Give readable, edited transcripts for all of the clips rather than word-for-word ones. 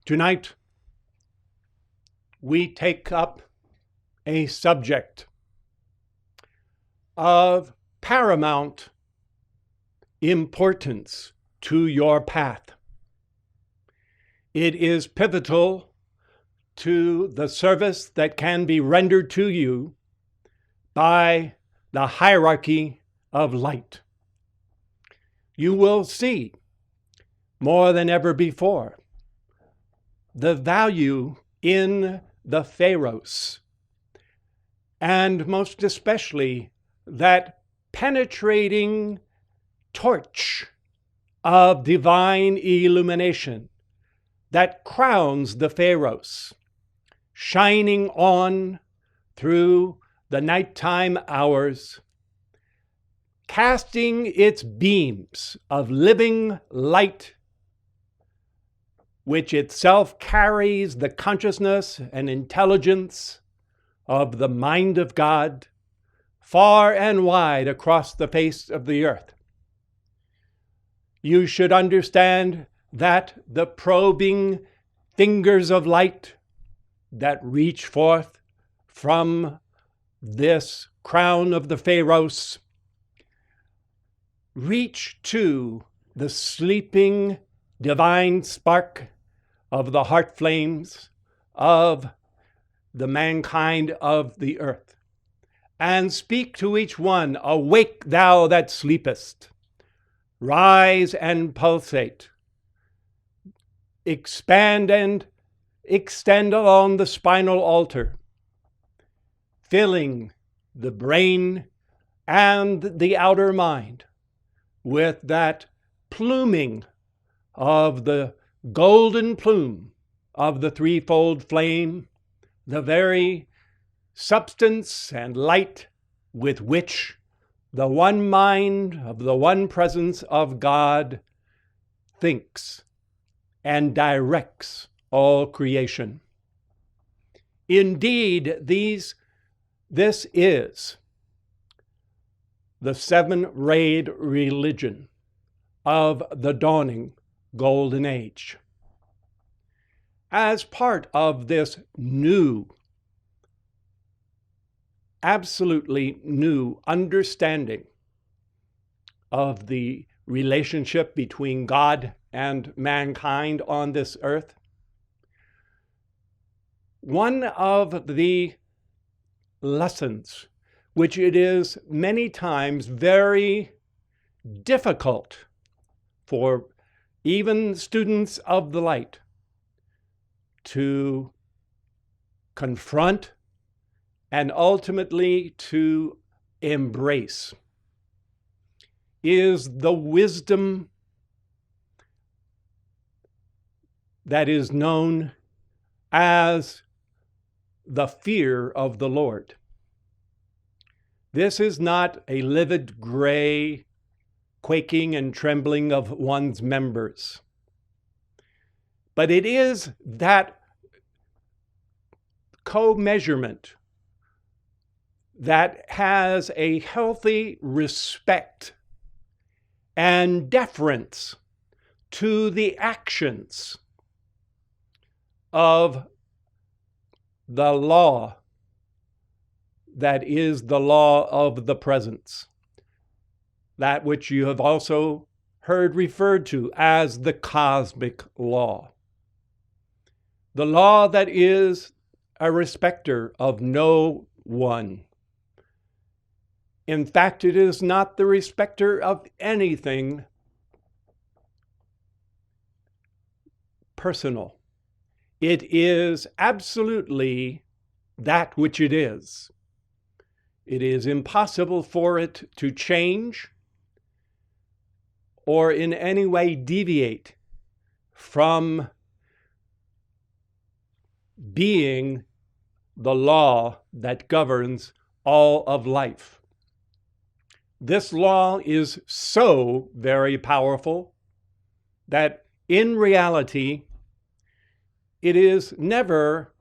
Tonight, we take up a subject of paramount importance to your path. It is pivotal to the service that can be rendered to you by the hierarchy of light. You will see more than ever before the value in the Pharos, and most especially that penetrating torch of divine illumination that crowns the Pharos, shining on through the nighttime hours, casting its beams of living light, which itself carries the consciousness and intelligence of the mind of God far and wide across the face of the earth. You should understand that the probing fingers of light that reach forth from this crown of the Pharos reach to the sleeping divine spark of the heart flames of the mankind of the earth, and speak to each one, "Awake, thou that sleepest, rise and pulsate, expand and extend along the spinal altar, filling the brain and the outer mind with that pluming of the golden plume of the threefold flame, the very substance and light with which the one mind of the one presence of God thinks and directs all creation." Indeed, this is the seven-rayed religion of the dawning Golden Age. As part of this new, absolutely new understanding of the relationship between God and mankind on this earth, one of the lessons which it is many times very difficult for even students of the light to confront and ultimately to embrace is the wisdom that is known as the fear of the Lord. This is not a livid gray quaking and trembling of one's members, but it is that co-measurement that has a healthy respect and deference to the actions of the law that is the law of the presence, that which you have also heard referred to as the cosmic law. The law that is a respecter of no one. In fact, it is not the respecter of anything personal. It is absolutely that which it is. It is impossible for it to change or in any way deviate from being the law that governs all of life. This law is so very powerful that in reality, it is never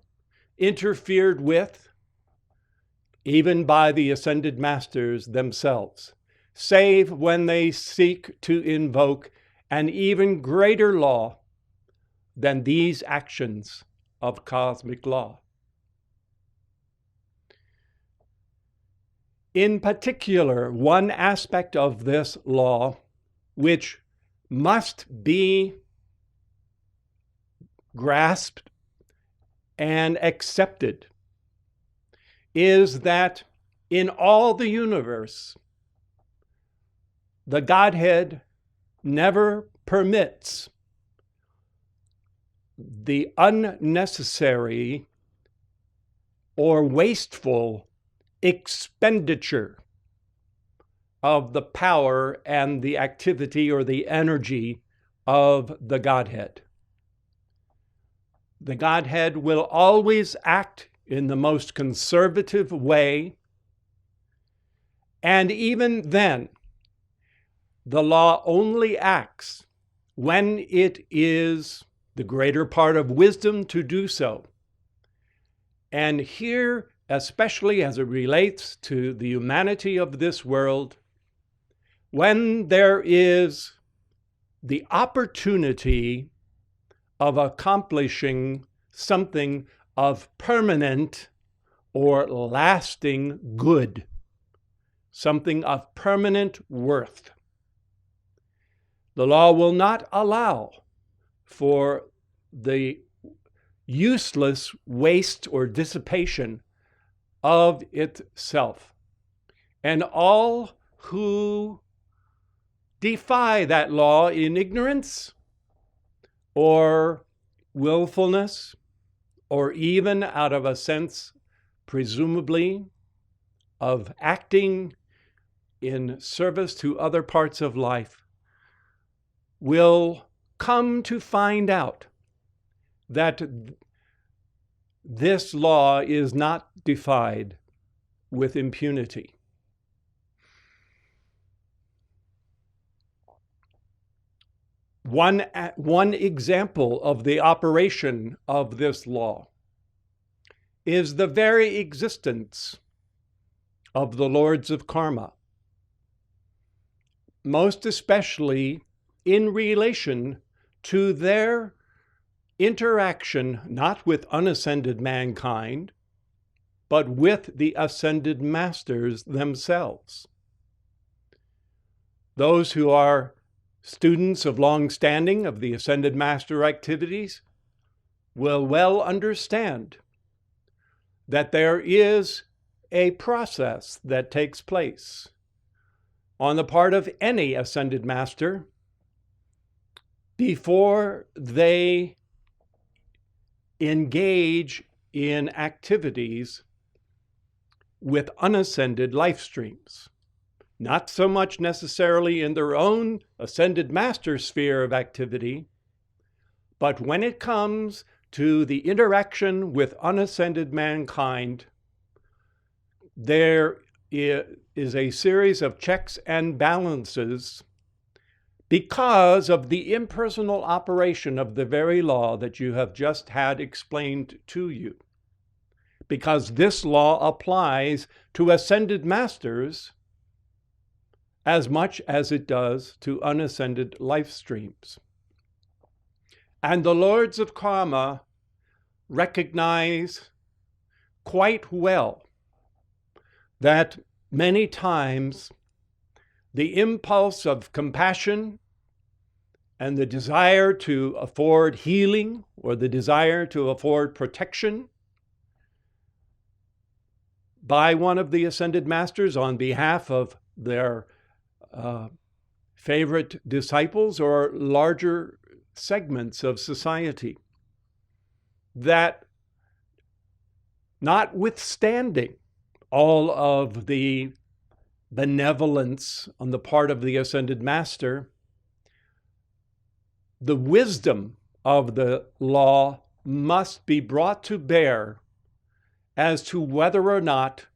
interfered with, even by the ascended masters themselves, save when they seek to invoke an even greater law than these actions of cosmic law. In particular, one aspect of this law which must be grasped and accepted is that in all the universe, the Godhead never permits the unnecessary or wasteful expenditure of the power and the activity or the energy of the Godhead. The Godhead will always act in the most conservative way, and even then, the law only acts when it is the greater part of wisdom to do so. And here, especially as it relates to the humanity of this world, when there is the opportunity of accomplishing something of permanent or lasting good, something of permanent worth, the law will not allow for the useless waste or dissipation of itself. And all who defy that law in ignorance or willfulness, or even out of a sense, presumably, of acting in service to other parts of life, will come to find out that this law is not defied with impunity. One example of the operation of this law is the very existence of the lords of karma, most especially in relation to their interaction not with unascended mankind, but with the ascended masters themselves. Those who are students of long standing of the ascended master activities will well understand that there is a process that takes place on the part of any ascended master before they engage in activities with unascended life streams. Not so much necessarily in their own ascended master sphere of activity, but when it comes to the interaction with unascended mankind, there is a series of checks and balances because of the impersonal operation of the very law that you have just had explained to you. Because this law applies to ascended masters as much as it does to unascended life streams. And the lords of karma recognize quite well that many times the impulse of compassion and the desire to afford healing or the desire to afford protection by one of the ascended masters on behalf of their favorite disciples or larger segments of society, that notwithstanding all of the benevolence on the part of the ascended master, the wisdom of the law must be brought to bear as to whether or not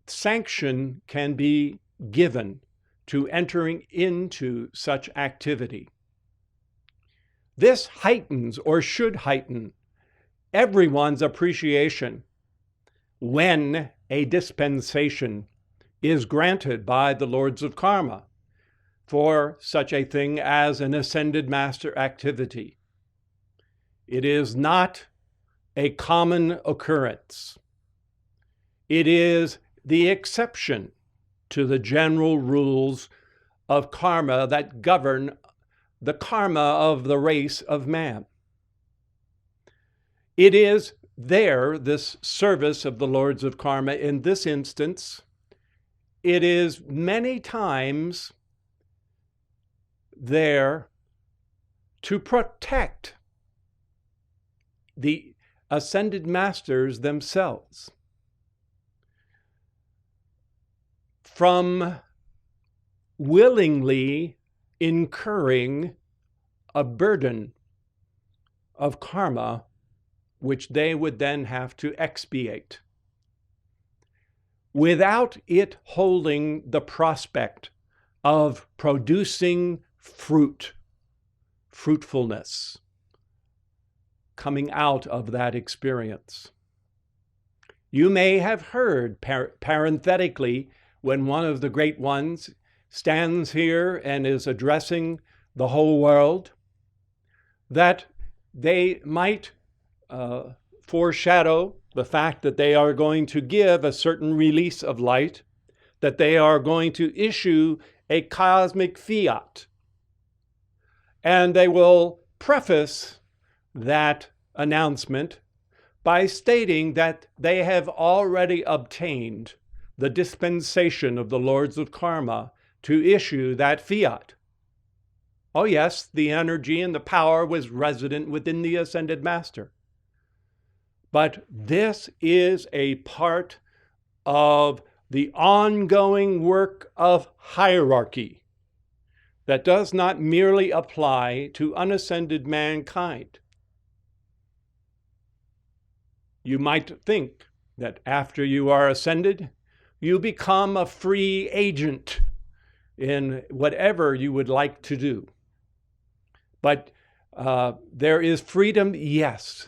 sanction can be given to entering into such activity. This heightens, or should heighten, everyone's appreciation when a dispensation is granted by the lords of karma. for such a thing as an ascended master activity. It is not a common occurrence. It is the exception to the general rules of karma that govern the karma of the race of man. It is there, this service of the Lords of Karma in this instance, it is many times there to protect the ascended masters themselves from willingly incurring a burden of karma which they would then have to expiate, without it holding the prospect of producing fruitfulness coming out of that experience. You may have heard parenthetically when one of the great ones stands here and is addressing the whole world, that they might foreshadow the fact that they are going to give a certain release of light, that they are going to issue a cosmic fiat. And they will preface that announcement by stating that they have already obtained the dispensation of the Lords of Karma to issue that fiat. Oh yes, the energy and the power was resident within the Ascended Master. But this is a part of the ongoing work of hierarchy that does not merely apply to unascended mankind. You might think that after you are ascended, you become a free agent in whatever you would like to do. But there is freedom, yes,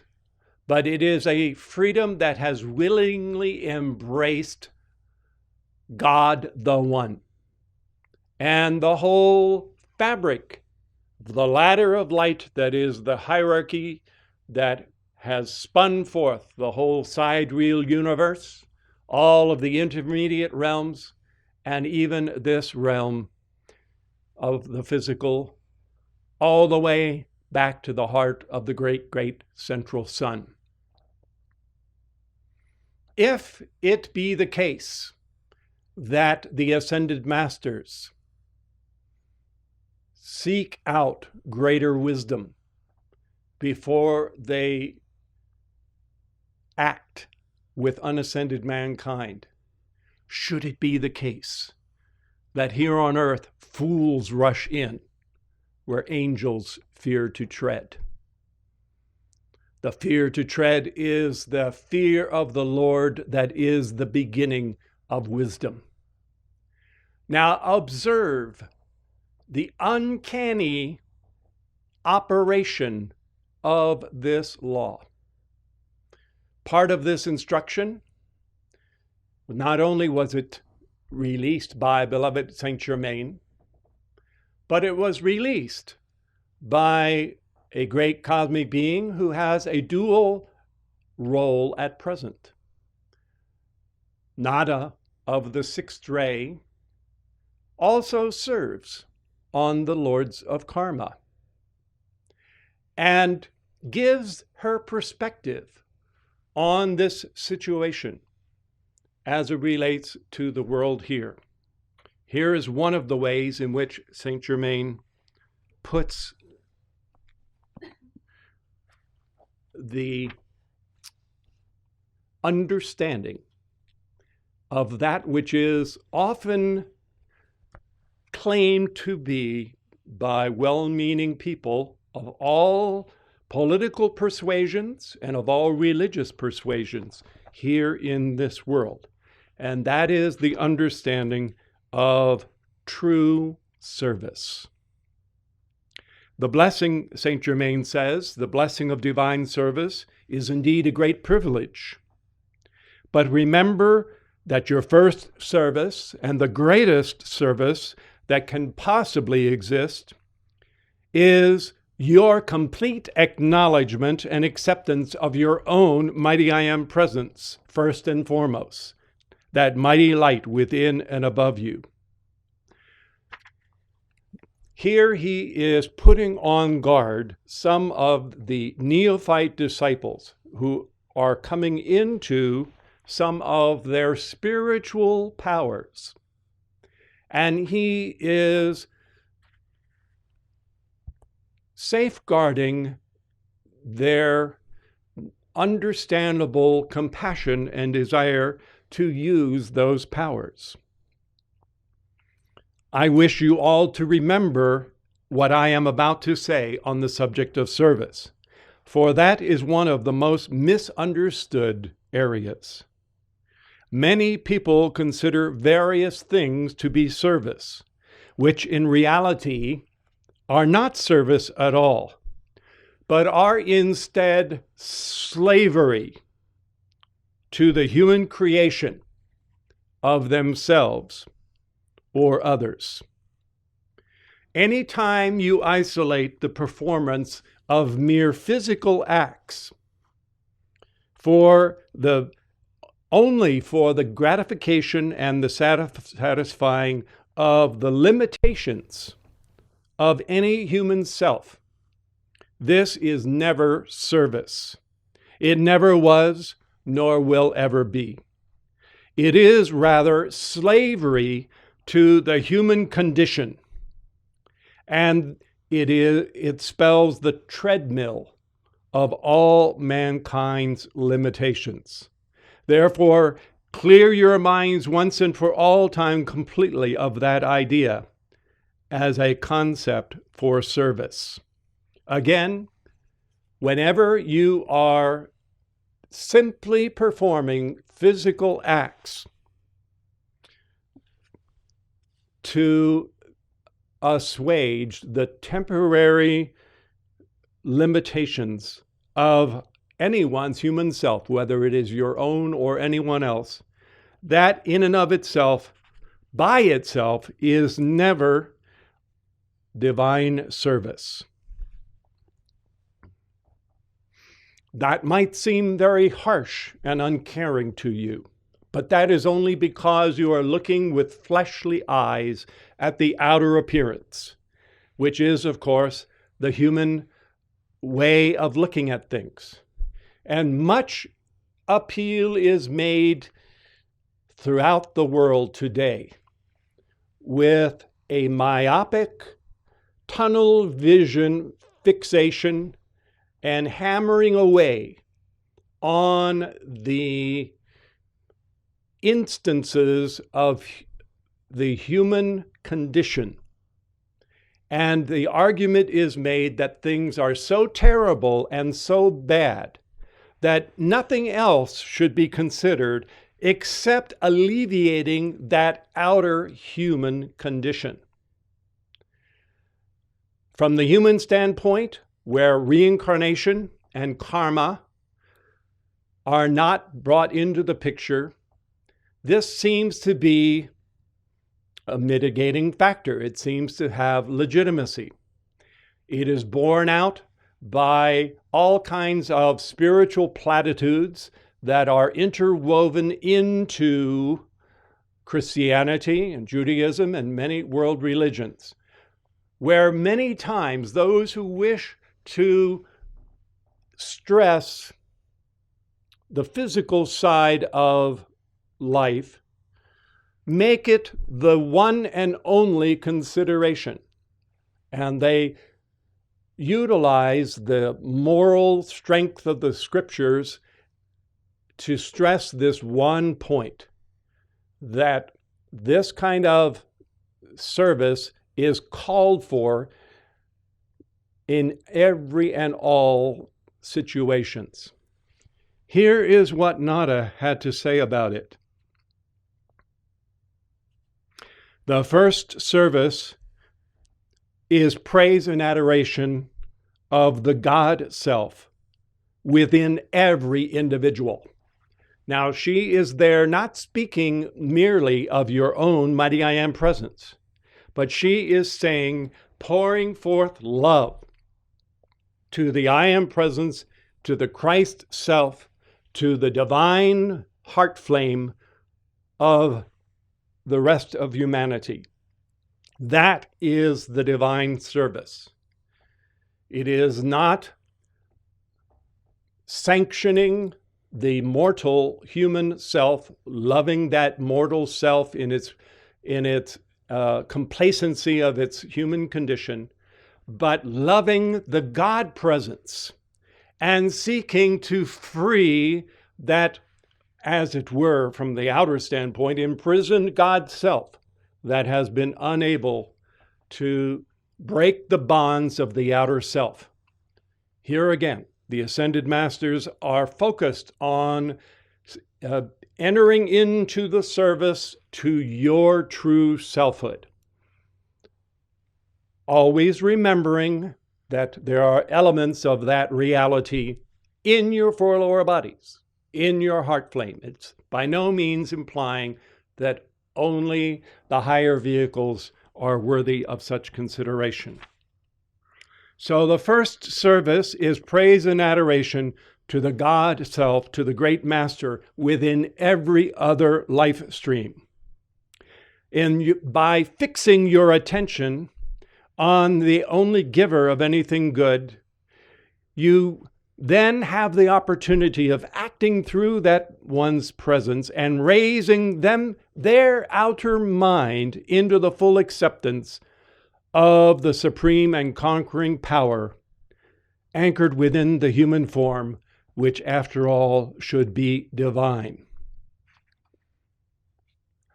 but it is a freedom that has willingly embraced God the One. And the whole fabric, the ladder of light that is the hierarchy that has spun forth the whole sidereal universe, all of the intermediate realms, and even this realm of the physical, all the way back to the heart of the great, great central sun. If it be the case that the ascended masters seek out greater wisdom before they act with unascended mankind, should it be the case that here on earth fools rush in where angels fear to tread? The fear to tread is the fear of the Lord that is the beginning of wisdom. Now observe the uncanny operation of this law. Part of this instruction, not only was it released by beloved Saint Germain, but it was released by a great cosmic being who has a dual role at present. Nada of the sixth ray also serves on the Lords of Karma and gives her perspective on this situation as it relates to the world here. Here is one of the ways in which Saint Germain puts the understanding of that which is often claimed to be by well-meaning people of all political persuasions and of all religious persuasions here in this world. And that is the understanding of true service. The blessing, Saint Germain says, the blessing of divine service is indeed a great privilege. But remember that your first service and the greatest service that can possibly exist is your complete acknowledgement and acceptance of your own mighty I Am presence, first and foremost, that mighty light within and above you. Here he is putting on guard some of the neophyte disciples who are coming into some of their spiritual powers. And he is safeguarding their understandable compassion and desire to use those powers. I wish you all to remember what I am about to say on the subject of service, for that is one of the most misunderstood areas. Many people consider various things to be service, which in reality are not service at all, but are instead slavery to the human creation of themselves or others. Anytime you isolate the performance of mere physical acts only for the gratification and the satisfying of the limitations of any human self, this is never service. It never was, nor will ever be. It is rather slavery to the human condition, and it spells the treadmill of all mankind's limitations. Therefore, clear your minds once and for all time completely of that idea as a concept for service. Again, whenever you are simply performing physical acts to assuage the temporary limitations of anyone's human self, whether it is your own or anyone else, that in and of itself, by itself, is never divine service. That might seem very harsh and uncaring to you, but that is only because you are looking with fleshly eyes at the outer appearance, which is, of course, the human way of looking at things. And much appeal is made throughout the world today with a myopic, tunnel vision fixation and hammering away on the instances of the human condition. And the argument is made that things are so terrible and so bad that nothing else should be considered except alleviating that outer human condition. From the human standpoint, where reincarnation and karma are not brought into the picture, this seems to be a mitigating factor. It seems to have legitimacy. It is borne out by all kinds of spiritual platitudes that are interwoven into Christianity and Judaism and many world religions, where many times those who wish to stress the physical side of life make it the one and only consideration. And they utilize the moral strength of the scriptures to stress this one point, that this kind of service is called for in every and all situations. Here is what Nada had to say about it. The first service is praise and adoration of the God self within every individual. Now, she is there not speaking merely of your own mighty I Am presence, but she is saying, pouring forth love to the I Am Presence, to the Christ self, to the divine heart flame of the rest of humanity. That is the divine service. It is not sanctioning the mortal human self, loving that mortal self in its complacency of its human condition, but loving the God presence and seeking to free that, as it were, from the outer standpoint, imprisoned God self that has been unable to break the bonds of the outer self. Here again, the Ascended Masters are focused on entering into the service to your true selfhood. Always remembering that there are elements of that reality in your four lower bodies, in your heart flame. It's by no means implying that only the higher vehicles are worthy of such consideration. So the first service is praise and adoration to the God self, to the great master within every other life stream. By fixing your attention on the only giver of anything good, you then have the opportunity of acting through that one's presence and raising their outer mind into the full acceptance of the supreme and conquering power anchored within the human form, which after all should be divine.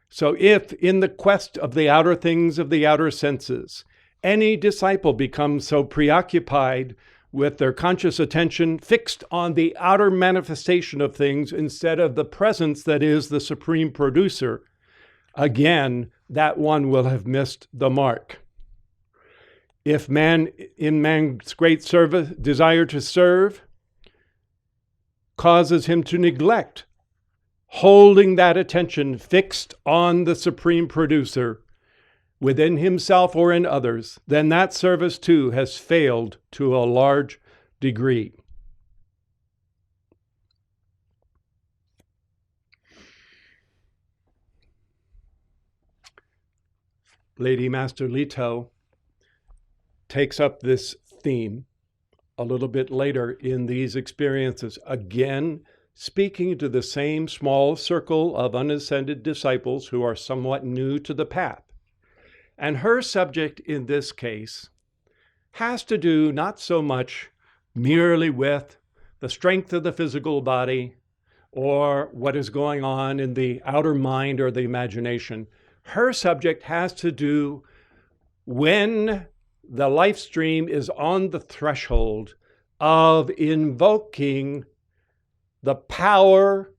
So if in the quest of the outer things of the outer senses, any disciple becomes so preoccupied with their conscious attention fixed on the outer manifestation of things instead of the presence that is the supreme producer, again, that one will have missed the mark. If man, in man's great service, desire to serve, causes him to neglect holding that attention fixed on the supreme producer within himself or in others, then that service too has failed to a large degree. Lady Master Leto takes up this theme a little bit later in these experiences, again speaking to the same small circle of unascended disciples who are somewhat new to the path. And her subject in this case has to do not so much merely with the strength of the physical body or what is going on in the outer mind or the imagination. Her subject has to do when the life stream is on the threshold of invoking the power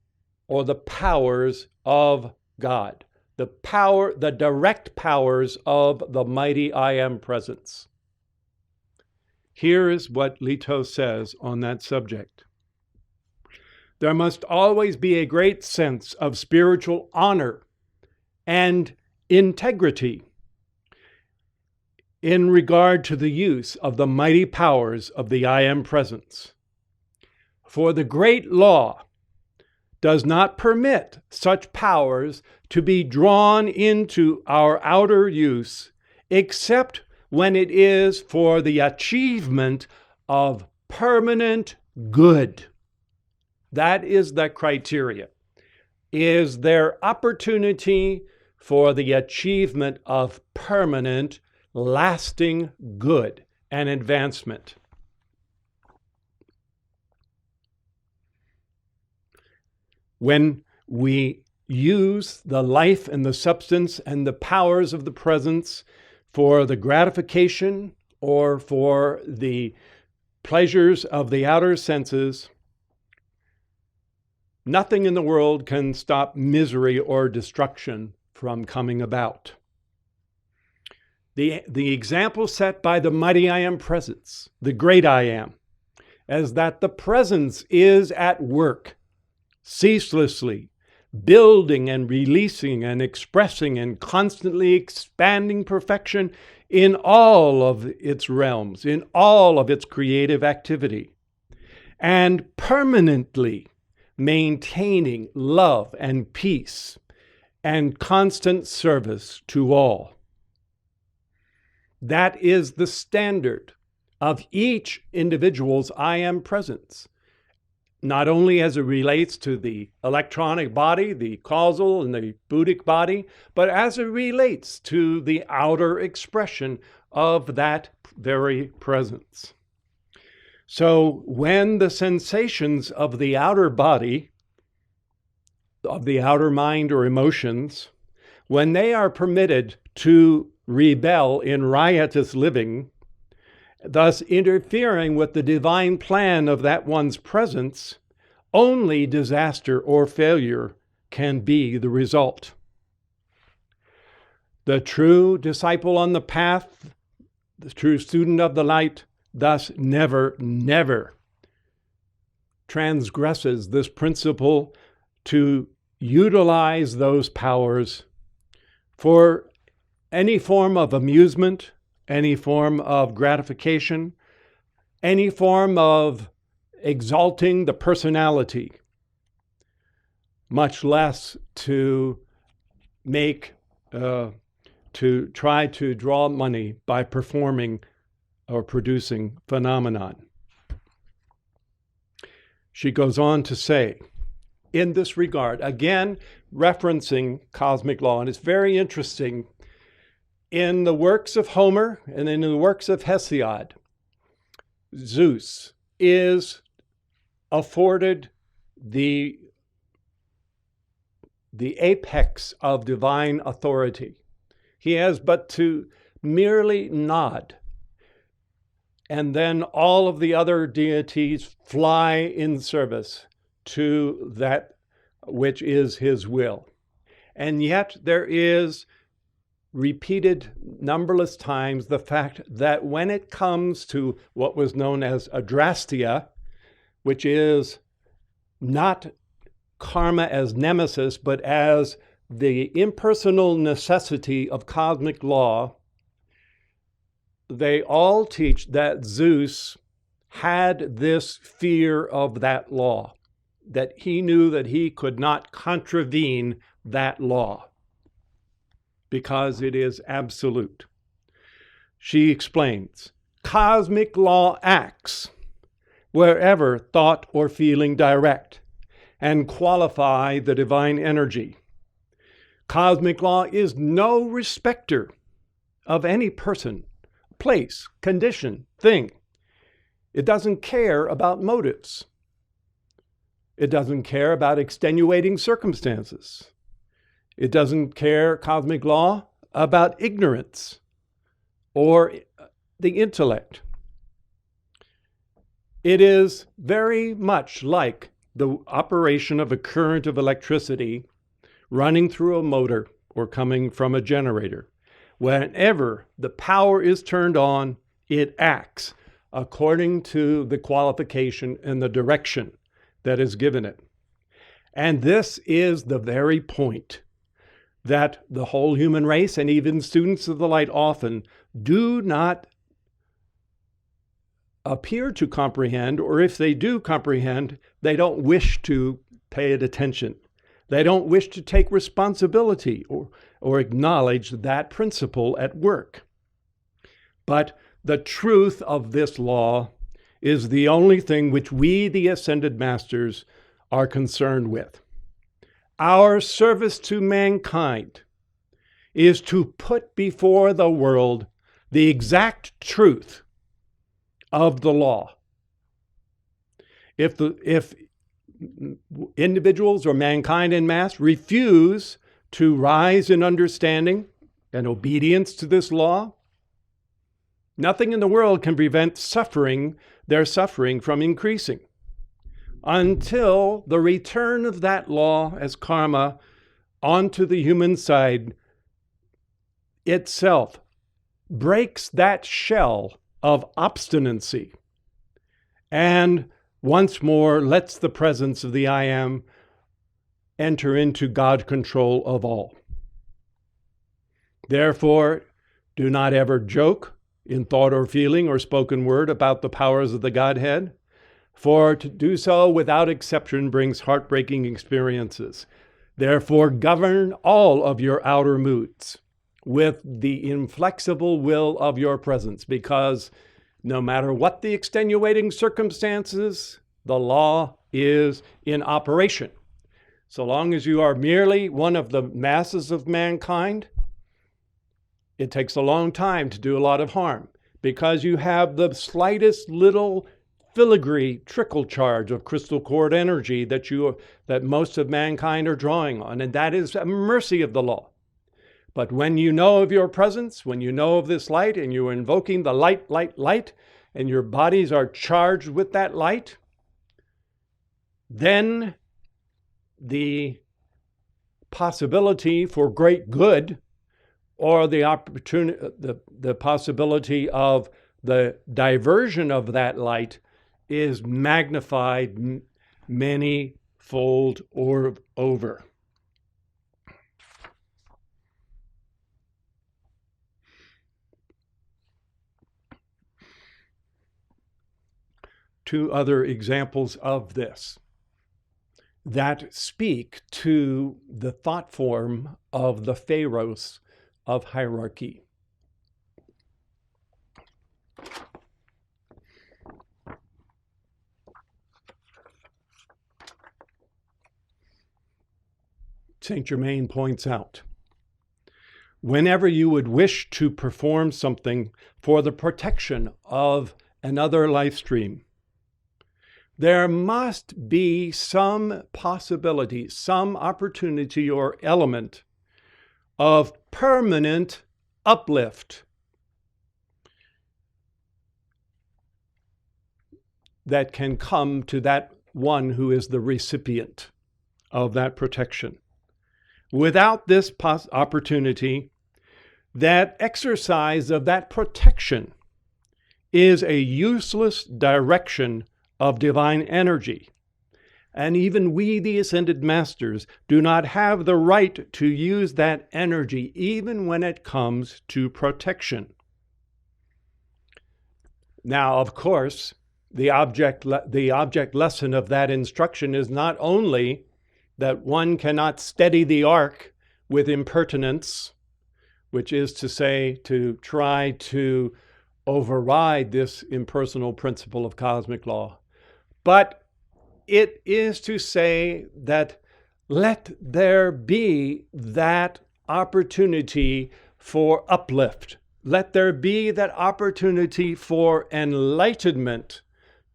or the powers of God, the direct powers of the mighty I Am Presence. Here is what Leto says on that subject. There must always be a great sense of spiritual honor and integrity in regard to the use of the mighty powers of the I Am Presence. For the great law does not permit such powers to be drawn into our outer use, except when it is for the achievement of permanent good. That is the criteria. Is there opportunity for the achievement of permanent, lasting good and advancement? When we use the life and the substance and the powers of the presence for the gratification or for the pleasures of the outer senses, nothing in the world can stop misery or destruction from coming about. The example set by the mighty I Am Presence, the great I Am, is that the presence is at work ceaselessly, building and releasing and expressing and constantly expanding perfection in all of its realms, in all of its creative activity, and permanently maintaining love and peace and constant service to all. That is the standard of each individual's I am presence, not only as it relates to the electronic body, the causal and the Buddhic body, but as it relates to the outer expression of that very presence. So when the sensations of the outer body, of the outer mind or emotions, when they are permitted to rebel in riotous living, thus interfering with the divine plan of that one's presence, only disaster or failure can be the result. The true disciple on the path, the true student of the light, thus never transgresses this principle to utilize those powers for any form of amusement, any form of gratification, any form of exalting the personality, much less to try to draw money by performing or producing phenomenon. She goes on to say, in this regard, again referencing cosmic law, and it's very interesting, in the works of Homer and in the works of Hesiod, Zeus is afforded the apex of divine authority. He has but to merely nod, and then all of the other deities fly in service to that which is his will. And yet there is repeated numberless times the fact that when it comes to what was known as adrastia, which is not karma as nemesis, but as the impersonal necessity of cosmic law, they all teach that Zeus had this fear of that law, that he knew that he could not contravene that law because it is absolute. She explains, cosmic law acts wherever thought or feeling direct and qualify the divine energy. Cosmic law is no respecter of any person, place, condition, thing. It doesn't care about motives. It doesn't care about extenuating circumstances. It doesn't care, cosmic law, about ignorance or the intellect. It is very much like the operation of a current of electricity running through a motor or coming from a generator. Whenever the power is turned on, it acts according to the qualification and the direction that is given it. And this is the very point that the whole human race and even students of the light often do not appear to comprehend, or if they do comprehend, they don't wish to pay it attention. They don't wish to take responsibility or acknowledge that principle at work. But the truth of this law is the only thing which we, the Ascended Masters, are concerned with. Our service to mankind is to put before the world the exact truth of the law. If individuals or mankind en masse refuse to rise in understanding and obedience to this law, nothing in the world can prevent their suffering from increasing until the return of that law as karma onto the human side itself breaks that shell of obstinacy and once more lets the presence of the I Am enter into God control of all. Therefore, do not ever joke in thought or feeling or spoken word about the powers of the Godhead, for to do so without exception brings heartbreaking experiences. Therefore, govern all of your outer moods with the inflexible will of your presence, because no matter what the extenuating circumstances, the law is in operation. So long as you are merely one of the masses of mankind, it takes a long time to do a lot of harm, because you have the slightest little filigree trickle charge of crystal cord energy that most of mankind are drawing on, and that is a mercy of the law. But when you know of your presence, when you know of this light, and you're invoking the light, light, light, and your bodies are charged with that light, then the possibility for great good, or the opportunity, the possibility of the diversion of that light, is magnified many-fold or over. Two other examples of this that speak to the thought form of the Pharos of Hierarchy. Saint Germain points out, whenever you would wish to perform something for the protection of another life stream, there must be some possibility, some opportunity or element of permanent uplift that can come to that one who is the recipient of that protection. Without this opportunity, that exercise of that protection is a useless direction of divine energy. And even we, the Ascended Masters, do not have the right to use that energy, even when it comes to protection. Now, of course, the object lesson of that instruction is not only that one cannot steady the ark with impertinence, which is to say, to try to override this impersonal principle of cosmic law, but it is to say that let there be that opportunity for uplift. Let there be that opportunity for enlightenment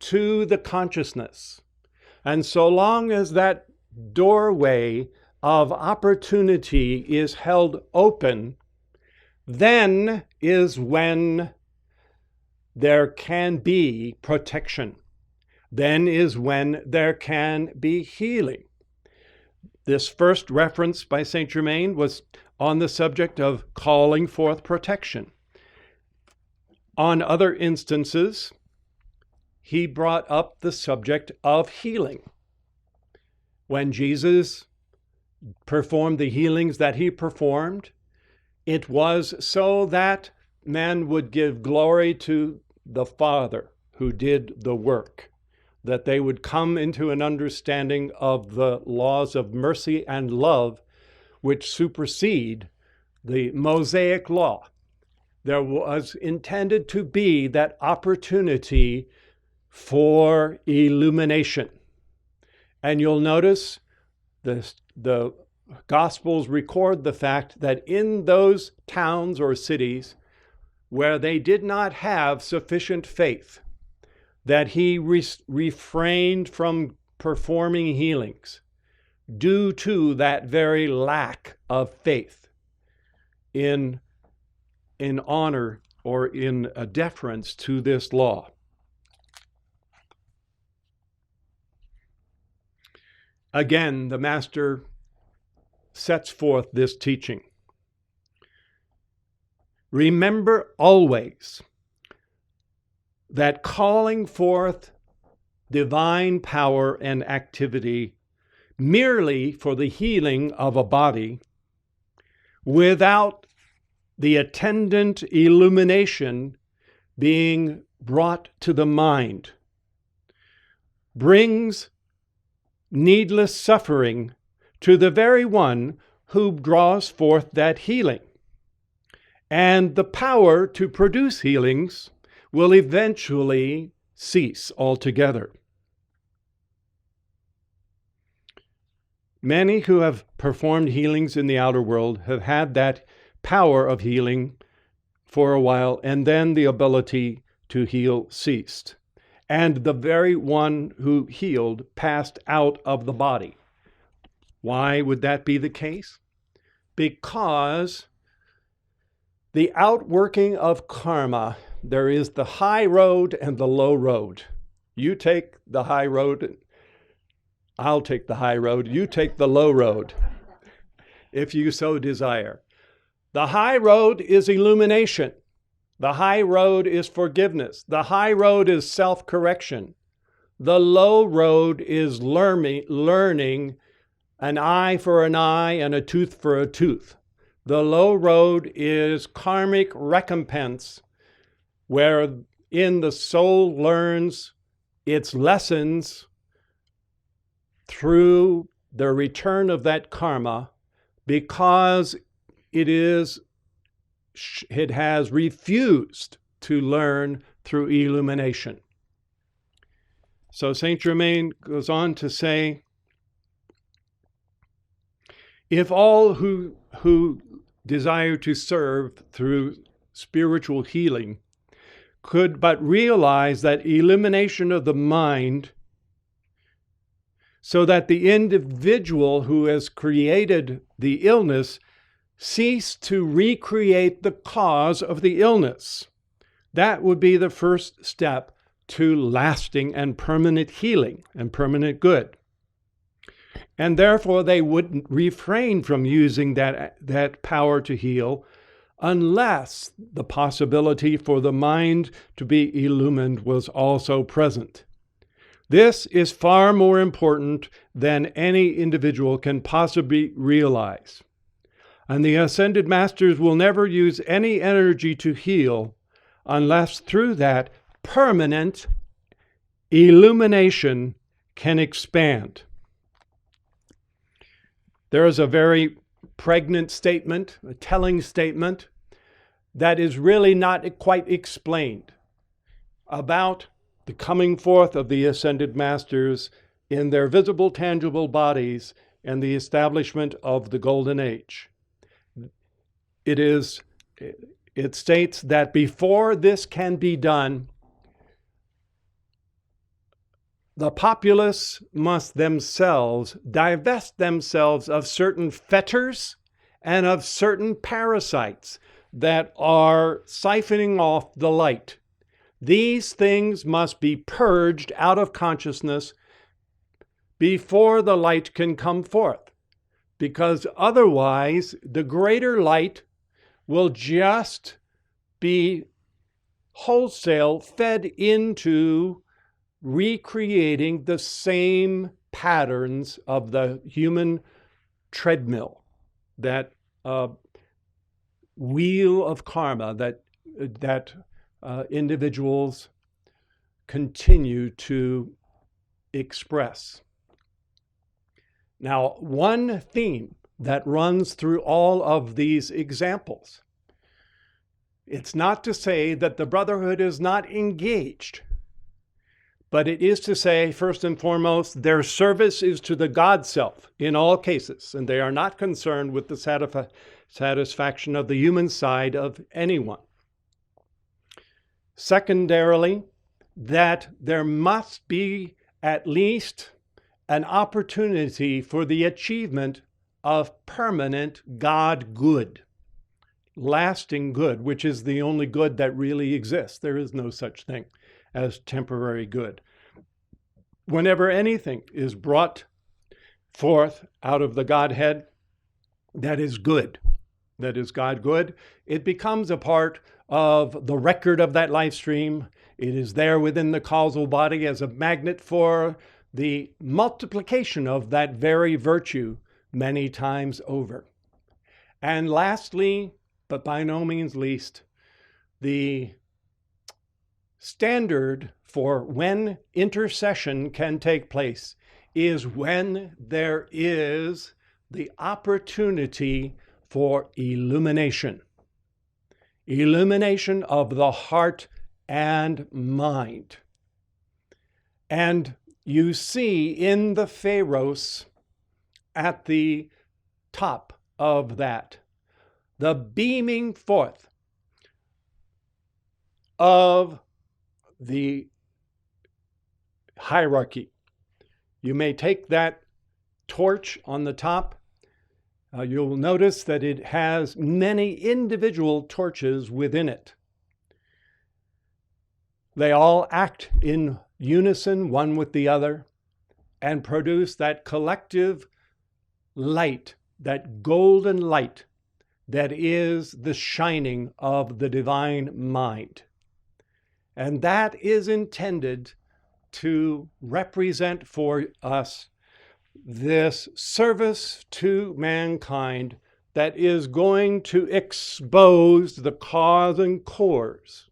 to the consciousness. And so long as that doorway of opportunity is held open, then is when there can be protection. Then is when there can be healing. This first reference by Saint Germain was on the subject of calling forth protection. On other instances, he brought up the subject of healing. When Jesus performed the healings that he performed, it was so that man would give glory to the Father who did the work, that they would come into an understanding of the laws of mercy and love which supersede the Mosaic law. There was intended to be that opportunity for illumination. And you'll notice the Gospels record the fact that in those towns or cities where they did not have sufficient faith, that he refrained from performing healings due to that very lack of faith in honor or in a deference to this law. Again, the Master sets forth this teaching. Remember always that calling forth divine power and activity merely for the healing of a body without the attendant illumination being brought to the mind, brings needless suffering to the very one who draws forth that healing. And the power to produce healings will eventually cease altogether. Many who have performed healings in the outer world have had that power of healing for a while, and then the ability to heal ceased. And the very one who healed passed out of the body. Why would that be the case? Because the outworking of karma, there is the high road and the low road. You take the high road, I'll take the high road, you take the low road, if you so desire. The high road is illumination. The high road is forgiveness. The high road is self-correction. The low road is learning an eye for an eye and a tooth for a tooth. The low road is karmic recompense, wherein the soul learns its lessons through the return of that karma, because it has refused to learn through illumination. So Saint Germain goes on to say, if all who desire to serve through spiritual healing could but realize that illumination of the mind, so that the individual who has created the illness cease to recreate the cause of the illness, that would be the first step to lasting and permanent healing and permanent good. And therefore, they wouldn't refrain from using that power to heal unless the possibility for the mind to be illumined was also present. This is far more important than any individual can possibly realize. And the Ascended Masters will never use any energy to heal unless through that permanent illumination can expand. There is a very pregnant statement, a telling statement, that is really not quite explained about the coming forth of the Ascended Masters in their visible, tangible bodies and the establishment of the Golden Age. It states that before this can be done, the populace must themselves divest themselves of certain fetters and of certain parasites that are siphoning off the light. These things must be purged out of consciousness before the light can come forth, because otherwise the greater light will just be wholesale fed into recreating the same patterns of the human treadmill, that wheel of karma that individuals continue to express. Now, one theme that runs through all of these examples, it's not to say that the Brotherhood is not engaged, but it is to say, first and foremost, their service is to the God Self in all cases, and they are not concerned with the satisfaction of the human side of anyone. Secondarily, that there must be at least an opportunity for the achievement of permanent God good, lasting good, which is the only good that really exists. There is no such thing as temporary good. Whenever anything is brought forth out of the Godhead that is good, that is God good, it becomes a part of the record of that life stream. It is there within the causal body as a magnet for the multiplication of that very virtue many times over. And lastly, but by no means least, the standard for when intercession can take place is when there is the opportunity for illumination. Illumination of the heart and mind. And you see in the Pharos at the top of that, the beaming forth of the hierarchy. You may take that torch on the top. You'll notice that it has many individual torches within it. They all act in unison, one with the other, and produce that collective light, that golden light that is the shining of the divine mind. And that is intended to represent for us this service to mankind that is going to expose the cause and cores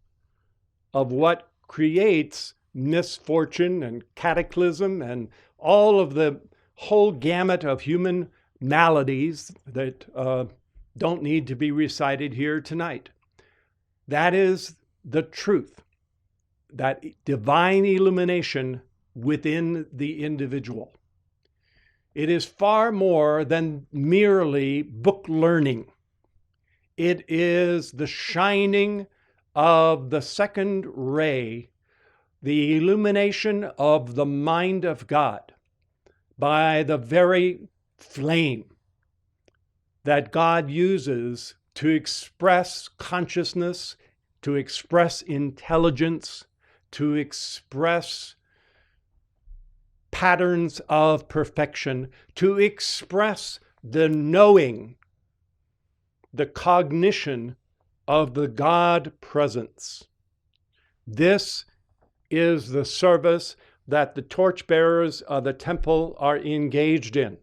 of what creates misfortune and cataclysm and all of the whole gamut of human maladies that don't need to be recited here tonight. That is the truth, that divine illumination within the individual. It is far more than merely book learning. It is the shining of the second ray, the illumination of the mind of God by the very flame that God uses to express consciousness, to express intelligence, to express patterns of perfection, to express the knowing, the cognition of the God presence. This is the service that the torchbearers of the temple are engaged in.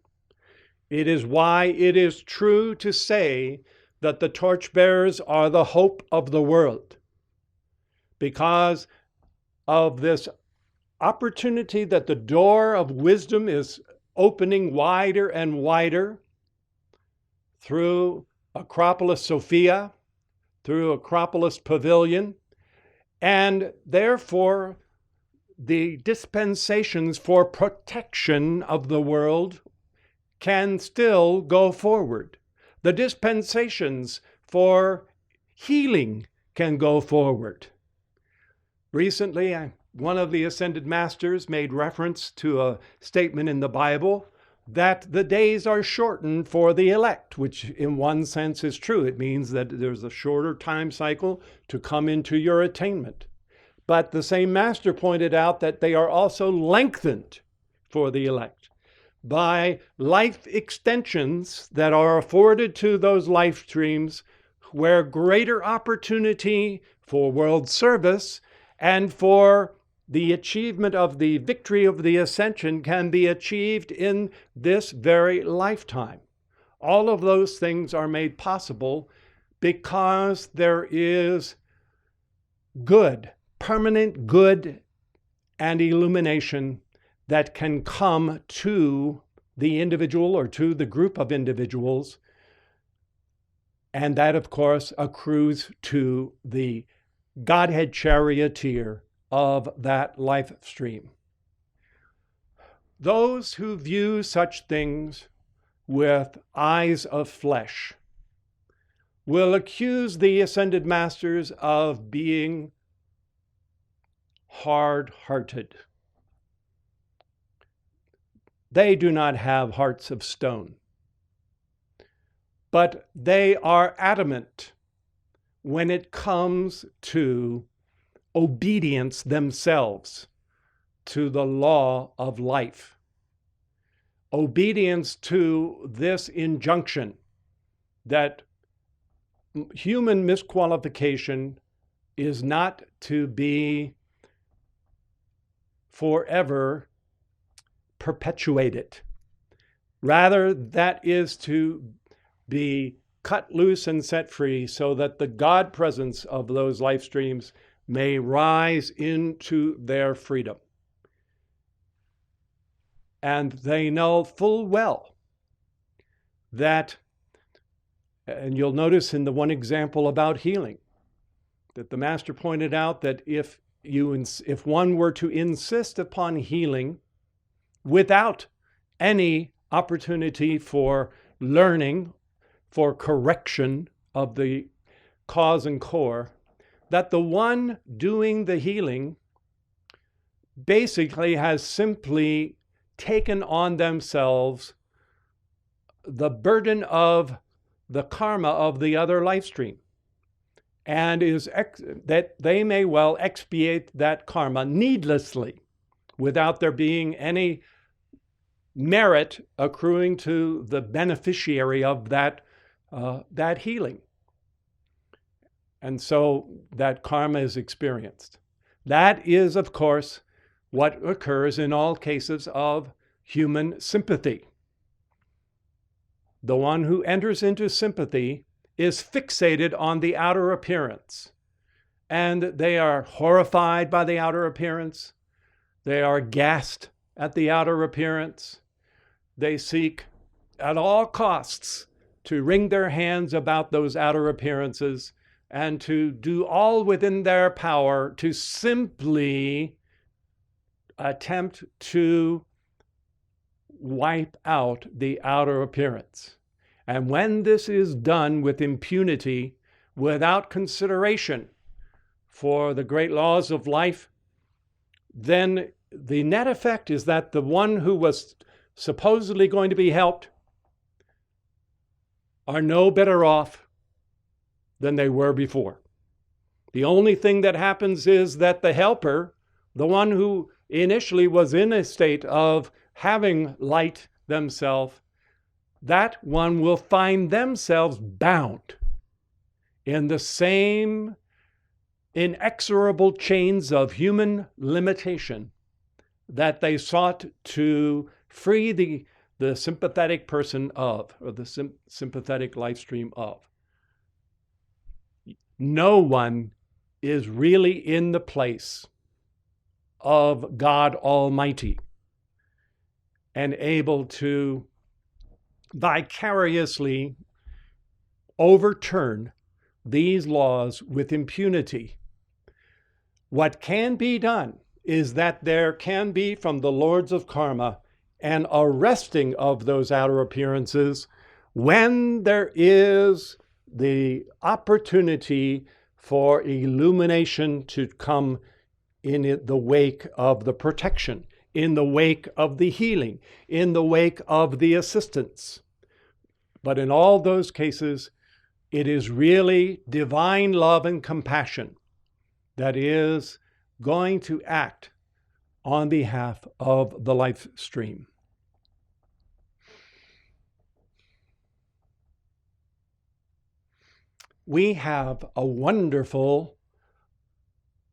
It is why it is true to say that the torchbearers are the hope of the world, because of this opportunity that the door of wisdom is opening wider and wider through Acropolis Sophia, through Acropolis Pavilion, and therefore the dispensations for protection of the world can still go forward. The dispensations for healing can go forward. Recently, one of the ascended masters made reference to a statement in the Bible that the days are shortened for the elect, which in one sense is true. It means that there's a shorter time cycle to come into your attainment. But the same master pointed out that they are also lengthened for the elect by life extensions that are afforded to those life streams, where greater opportunity for world service and for the achievement of the victory of the ascension can be achieved in this very lifetime. All of those things are made possible because there is good, permanent good and illumination that can come to the individual or to the group of individuals. And that, of course, accrues to the Godhead charioteer of that life stream. Those who view such things with eyes of flesh will accuse the ascended masters of being hard-hearted. They do not have hearts of stone, but they are adamant when it comes to obedience themselves to the law of life. Obedience to this injunction that human misqualification is not to be forever perpetuate it. Rather, that is to be cut loose and set free so that the God presence of those life streams may rise into their freedom. And they know full well that, and you'll notice in the one example about healing, that the Master pointed out that if one were to insist upon healing without any opportunity for learning, for correction of the cause and core, that the one doing the healing basically has simply taken on themselves the burden of the karma of the other life stream, and that they may well expiate that karma needlessly without there being any merit accruing to the beneficiary of that healing. And so that karma is experienced. That is, of course, what occurs in all cases of human sympathy. The one who enters into sympathy is fixated on the outer appearance, and they are horrified by the outer appearance. They are aghast at the outer appearance. They seek at all costs to wring their hands about those outer appearances and to do all within their power to simply attempt to wipe out the outer appearance. And when this is done with impunity, without consideration for the great laws of life, then the net effect is that the one who was supposedly going to be helped are no better off than they were before. The only thing that happens is that the helper, the one who initially was in a state of having light themselves, that one will find themselves bound in the same inexorable chains of human limitation that they sought to free the sympathetic person of, or the sympathetic life stream of. No one is really in the place of God Almighty and able to vicariously overturn these laws with impunity. What can be done is that there can be from the lords of karma an arresting of those outer appearances when there is the opportunity for illumination to come in the wake of the protection, in the wake of the healing, in the wake of the assistance. But in all those cases, it is really divine love and compassion that is going to act on behalf of the life stream. We have a wonderful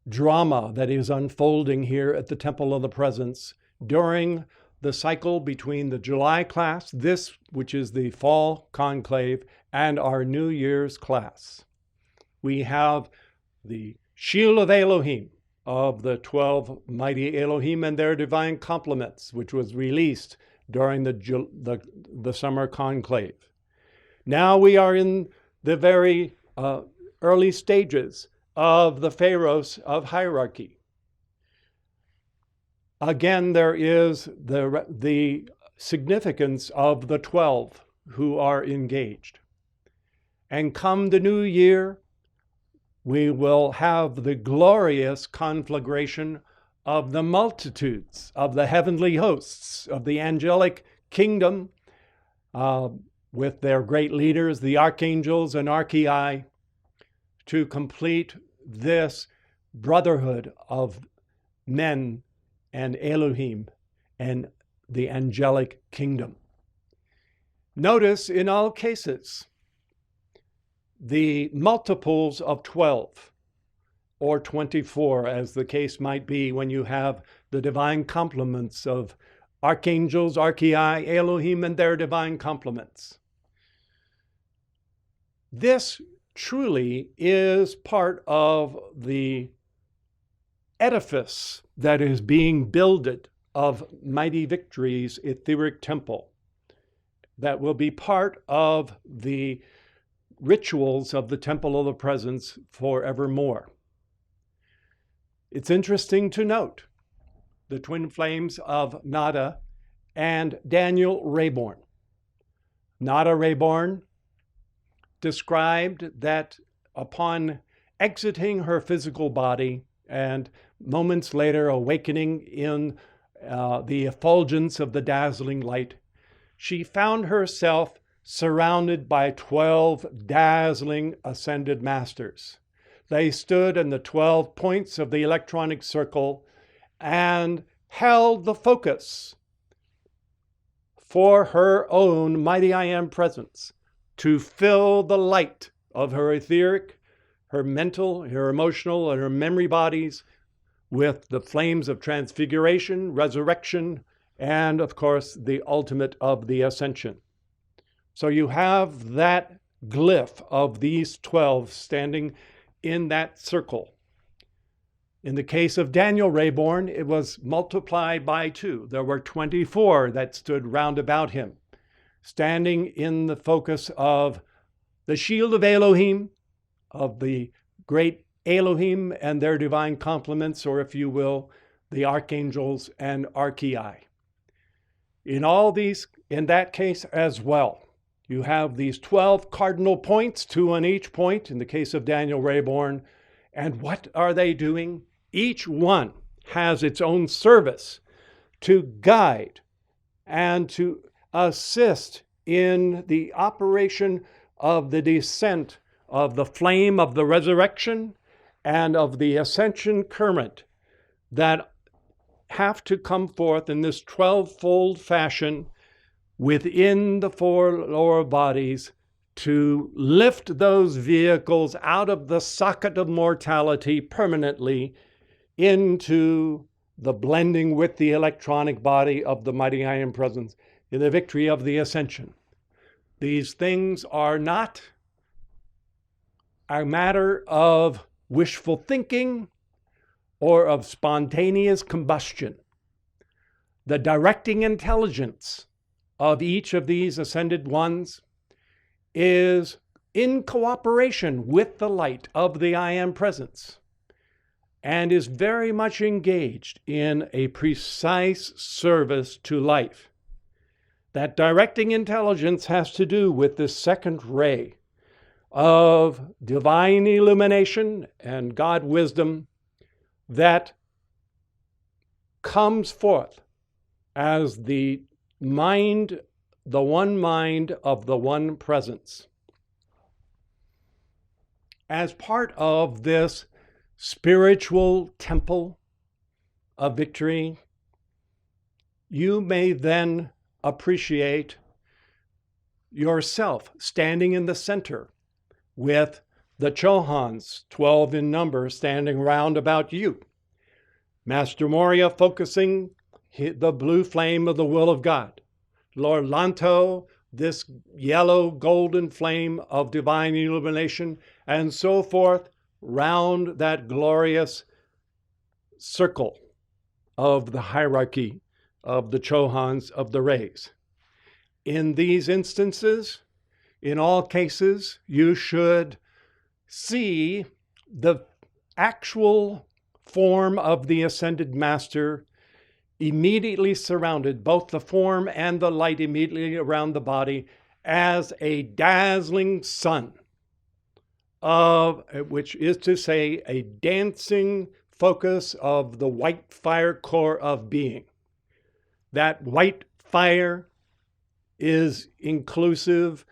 drama that is unfolding here at the Temple of the Presence during the cycle between the July class, this, which is the fall conclave, and our New Year's class. We have the Shield of Elohim, of the 12 mighty Elohim and their divine complements, which was released during the summer conclave. Now we are in the very early stages of the Pharos of Hierarchy. Again, there is the significance of the 12 who are engaged. And come the new year, we will have the glorious conflagration of the multitudes of the heavenly hosts of the angelic kingdom, with their great leaders, the archangels and archai, to complete this brotherhood of men and Elohim and the angelic kingdom. Notice in all cases the multiples of 12 or 24, as the case might be when you have the divine complements of archangels, archei, Elohim, and their divine complements. This truly is part of the edifice that is being builded of Mighty Victory's etheric temple that will be part of the rituals of the Temple of the Presence forevermore. It's interesting to note the twin flames of Nada and Daniel Rayborn. Nada Rayborn described that upon exiting her physical body and moments later awakening in the effulgence of the dazzling light, she found herself surrounded by 12 dazzling ascended masters. They stood in the 12 points of the electronic circle and held the focus for her own mighty I Am presence to fill the light of her etheric, her mental, her emotional, and her memory bodies with the flames of transfiguration, resurrection, and of course, the ultimate of the ascension. So you have that glyph of these 12 standing in that circle. In the case of Daniel Rayborn, it was multiplied by 2. There were 24 that stood round about him, standing in the focus of the shield of Elohim, of the great Elohim and their divine complements, or if you will, the archangels and archei. In all these, in that case as well, you have these 12 cardinal points, 2 on each point, in the case of Daniel Rayborn. And what are they doing? Each one has its own service to guide and to assist in the operation of the descent of the flame of the resurrection and of the ascension current that have to come forth in this 12-fold fashion within the 4 lower bodies to lift those vehicles out of the socket of mortality permanently into the blending with the electronic body of the mighty I Am presence in the victory of the ascension. These things are not a matter of wishful thinking or of spontaneous combustion. The directing intelligence of each of these ascended ones is in cooperation with the light of the I Am presence and is very much engaged in a precise service to life. That directing intelligence has to do with this second ray of divine illumination and God wisdom that comes forth as the mind, the one mind of the one presence. As part of this spiritual temple of victory, you may then appreciate yourself standing in the center with the Chohans, 12 in number, standing round about you. Master Moria focusing the blue flame of the will of God. Lord Lanto, this yellow golden flame of divine illumination, and so forth, round that glorious circle of the hierarchy of the Chohans of the rays. In these instances, in all cases, you should see the actual form of the ascended master immediately surrounded, both the form and the light immediately around the body, as a dazzling sun, which is to say, a dancing focus of the white fire core of being. That white fire is inclusive.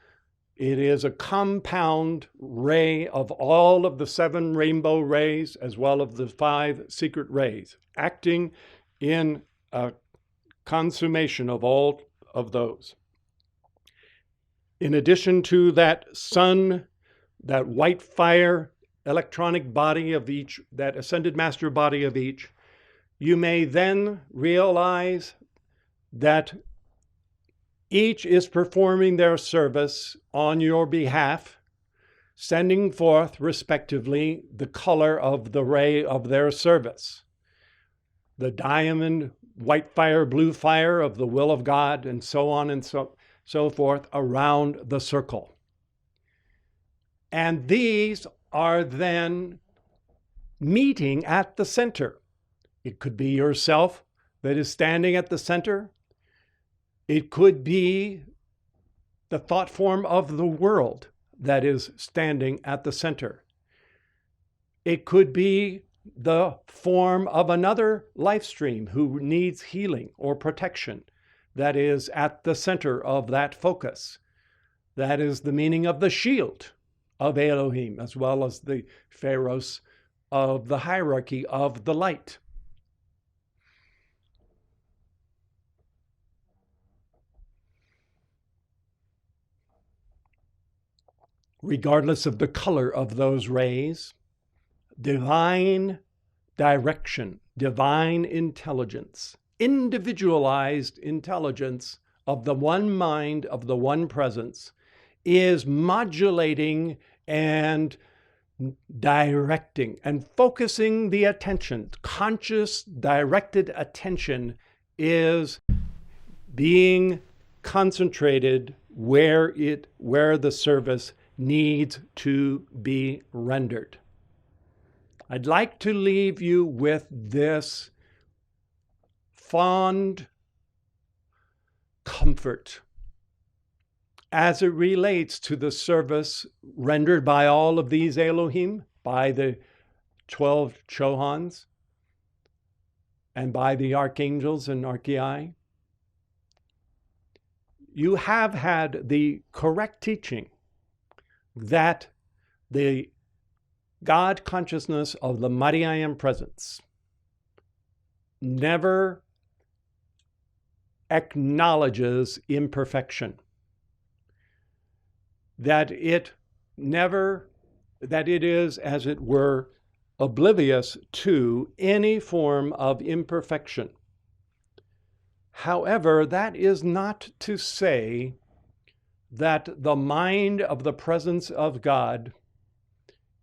It is a compound ray of all of the 7 rainbow rays, as well as the 5 secret rays, acting in a consummation of all of those. In addition to that sun, that white fire electronic body of each, that ascended master body of each, you may then realize that each is performing their service on your behalf, sending forth, respectively, the color of the ray of their service. The diamond, white fire, blue fire of the will of God, and so on and so forth around the circle. And these are then meeting at the center. It could be yourself that is standing at the center. It could be the thought form of the world that is standing at the center. It could be the form of another life stream who needs healing or protection that is at the center of that focus. That is the meaning of the shield of Elohim, as well as the Pharos of the hierarchy of the light. Regardless of the color of those rays, divine direction, divine intelligence, individualized intelligence of the one mind, of the one presence, is modulating and directing and focusing the attention. Conscious, directed attention is being concentrated where the service needs to be rendered. I'd like to leave you with this fond comfort as it relates to the service rendered by all of these Elohim, by the 12 Chohans, and by the archangels and archei. You have had the correct teaching that the God consciousness of the mighty I Am presence never acknowledges imperfection. That it is, as it were, oblivious to any form of imperfection. However, that is not to say that the mind of the presence of God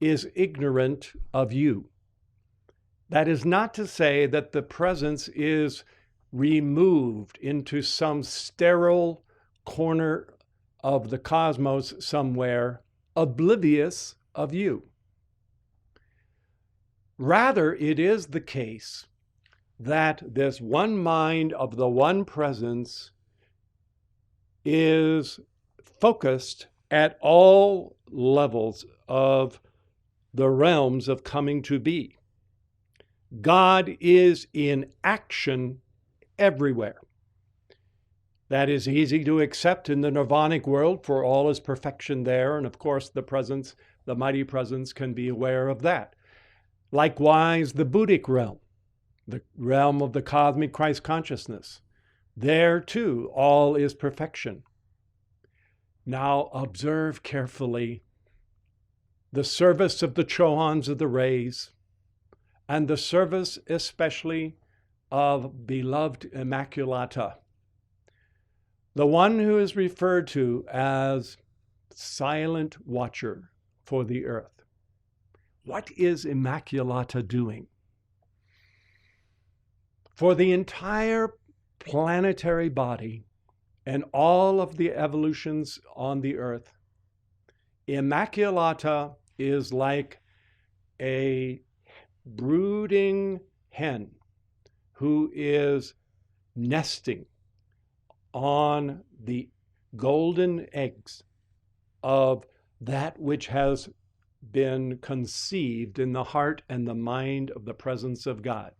is ignorant of you. That is not to say that the presence is removed into some sterile corner of the cosmos somewhere, oblivious of you. Rather, it is the case that this one mind of the one presence is focused at all levels of the realms of coming to be. God is in action everywhere. That is easy to accept in the nirvanic world, for all is perfection there. And of course, the presence, the mighty presence, can be aware of that. Likewise, the Buddhic realm, the realm of the cosmic Christ consciousness. There too, all is perfection. Now observe carefully the service of the Chohans of the rays, and the service especially of beloved Immaculata, the one who is referred to as silent watcher for the earth. What is Immaculata doing? For the entire planetary body and all of the evolutions on the earth, Immaculata is like a brooding hen who is nesting on the golden eggs of that which has been conceived in the heart and the mind of the presence of God.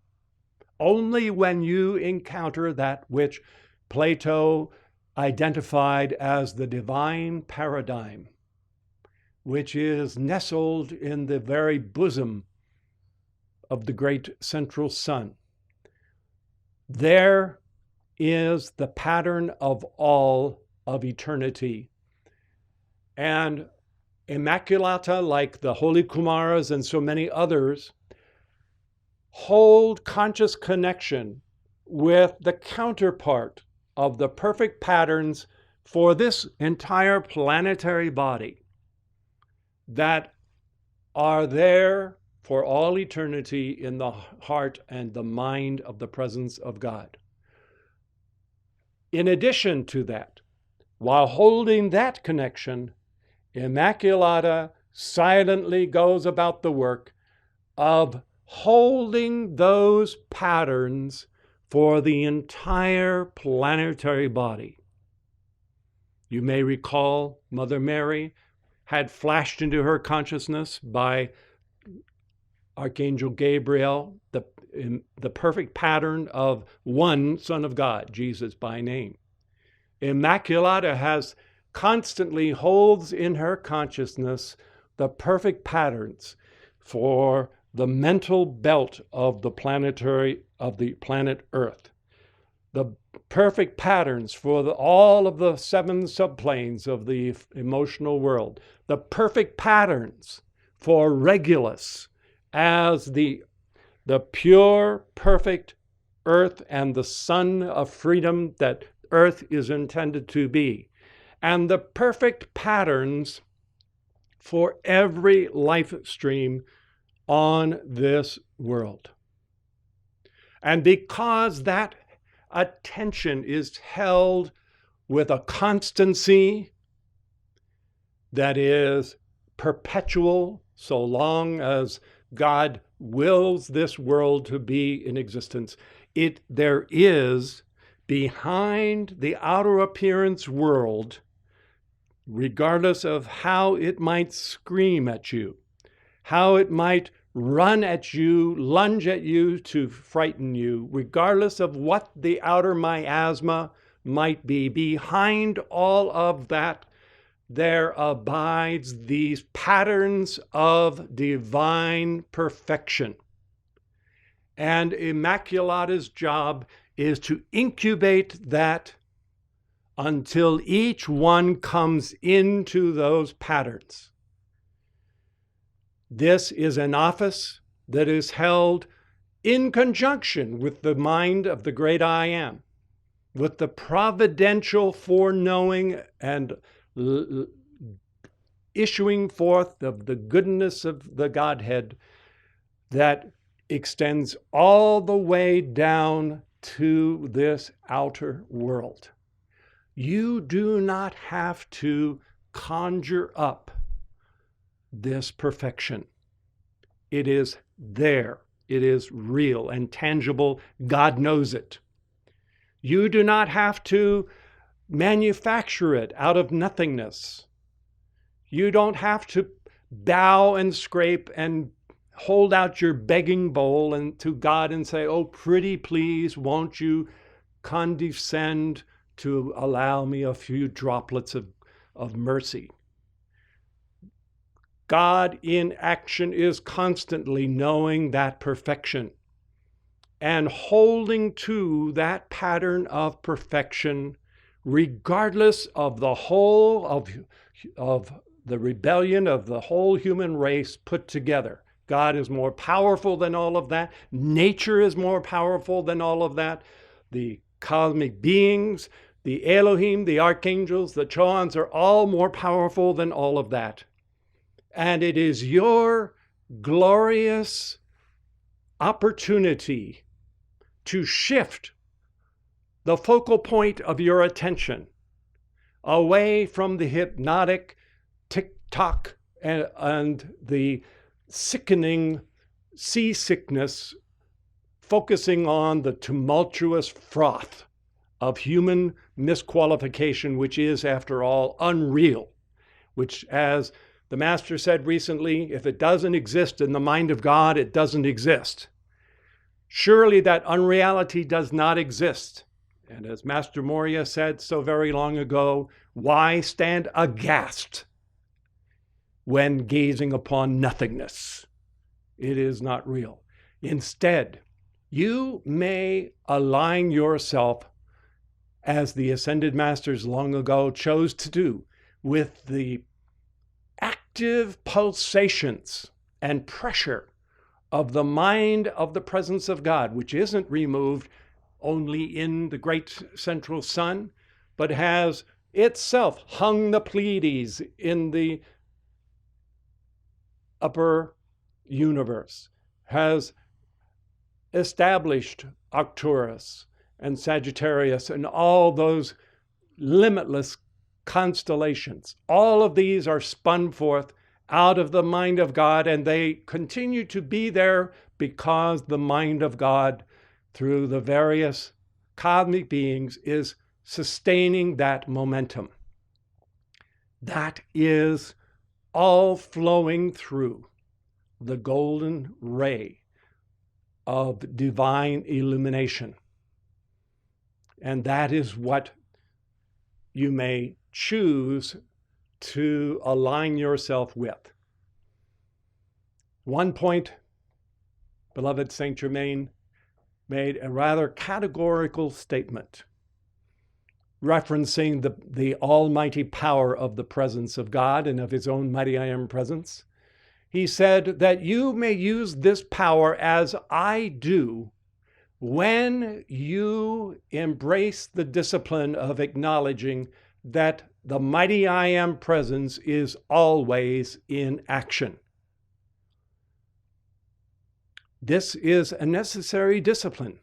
Only when you encounter that which Plato identified as the divine paradigm, which is nestled in the very bosom of the great central sun, there is the pattern of all of eternity. And Immaculata, like the Holy Kumaras and so many others, hold conscious connection with the counterpart of the perfect patterns for this entire planetary body that are there for all eternity in the heart and the mind of the presence of God. In addition to that, while holding that connection, Immaculata silently goes about the work of holding those patterns for the entire planetary body. You may recall Mother Mary had flashed into her consciousness by Archangel Gabriel the perfect pattern of one Son of God, Jesus by name. Immaculata has constantly holds in her consciousness the perfect patterns for the mental belt of the planet Earth, the perfect patterns for all of the 7 subplanes of the emotional world, the perfect patterns for Regulus as the pure, perfect Earth and the sun of freedom that Earth is intended to be, and the perfect patterns for every life stream on this world. And because that attention is held with a constancy that is perpetual, so long as God wills this world to be in existence, there is behind the outer appearance world, regardless of how it might scream at you, how it might run at you, lunge at you to frighten you, regardless of what the outer miasma might be, behind all of that, there abides these patterns of divine perfection. And Immaculata's job is to incubate that until each one comes into those patterns. This is an office that is held in conjunction with the mind of the great I Am, with the providential foreknowing and issuing forth of the goodness of the Godhead that extends all the way down to this outer world. You do not have to conjure up this perfection. It is there. It is real and tangible. God knows it. You do not have to manufacture it out of nothingness. You don't have to bow and scrape and hold out your begging bowl and to God and say, "Oh, pretty please, won't you condescend to allow me a few droplets of mercy." God in action is constantly knowing that perfection and holding to that pattern of perfection, regardless of the whole of the rebellion of the whole human race put together. God is more powerful than all of that. Nature is more powerful than all of that. The cosmic beings, the Elohim, the archangels, the Choans are all more powerful than all of that. And it is your glorious opportunity to shift the focal point of your attention away from the hypnotic tick-tock and the sickening seasickness, focusing on the tumultuous froth of human misqualification, which is, after all, unreal, which, as the Master said recently, if it doesn't exist in the mind of God, it doesn't exist. Surely that unreality does not exist. And as Master Moria said so very long ago, why stand aghast when gazing upon nothingness? It is not real. Instead, you may align yourself, as the Ascended Masters long ago chose to do, with the active pulsations and pressure of the mind of the presence of God, which isn't removed only in the great central sun, but has itself hung the Pleiades in the upper universe, has established Arcturus and Sagittarius and all those limitless constellations. All of these are spun forth out of the mind of God, and they continue to be there because the mind of God, through the various cosmic beings, is sustaining that momentum. That is all flowing through the golden ray of divine illumination. And that is what you may choose to align yourself with. One point, beloved Saint Germain made a rather categorical statement referencing the almighty power of the presence of God and of his own mighty I am presence. He said that you may use this power as I do when you embrace the discipline of acknowledging that the mighty I am presence is always in action. This is a necessary discipline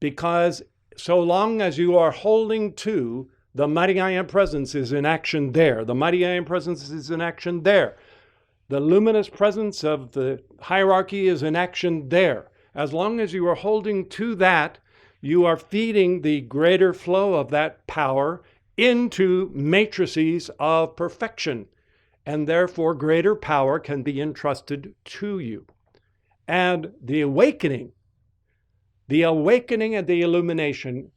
because so long as you are holding to the mighty I am presence is in action there, the mighty I am presence is in action there, the luminous presence of the hierarchy is in action there. As long as you are holding to that, you are feeding the greater flow of that power into matrices of perfection, and therefore greater power can be entrusted to you. And the awakening and the illumination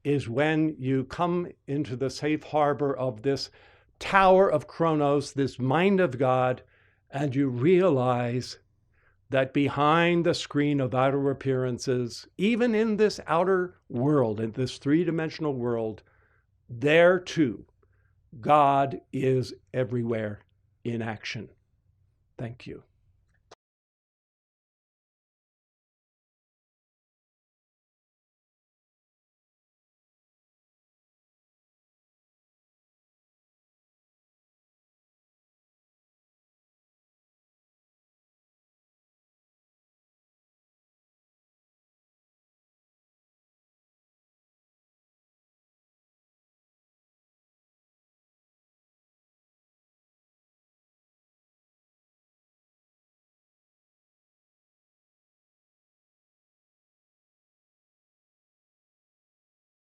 is when you come into the safe harbor of this tower of Kronos, this mind of God, and you realize that behind the screen of outer appearances, even in this outer world, in this three-dimensional world, there too, God is everywhere in action. Thank you.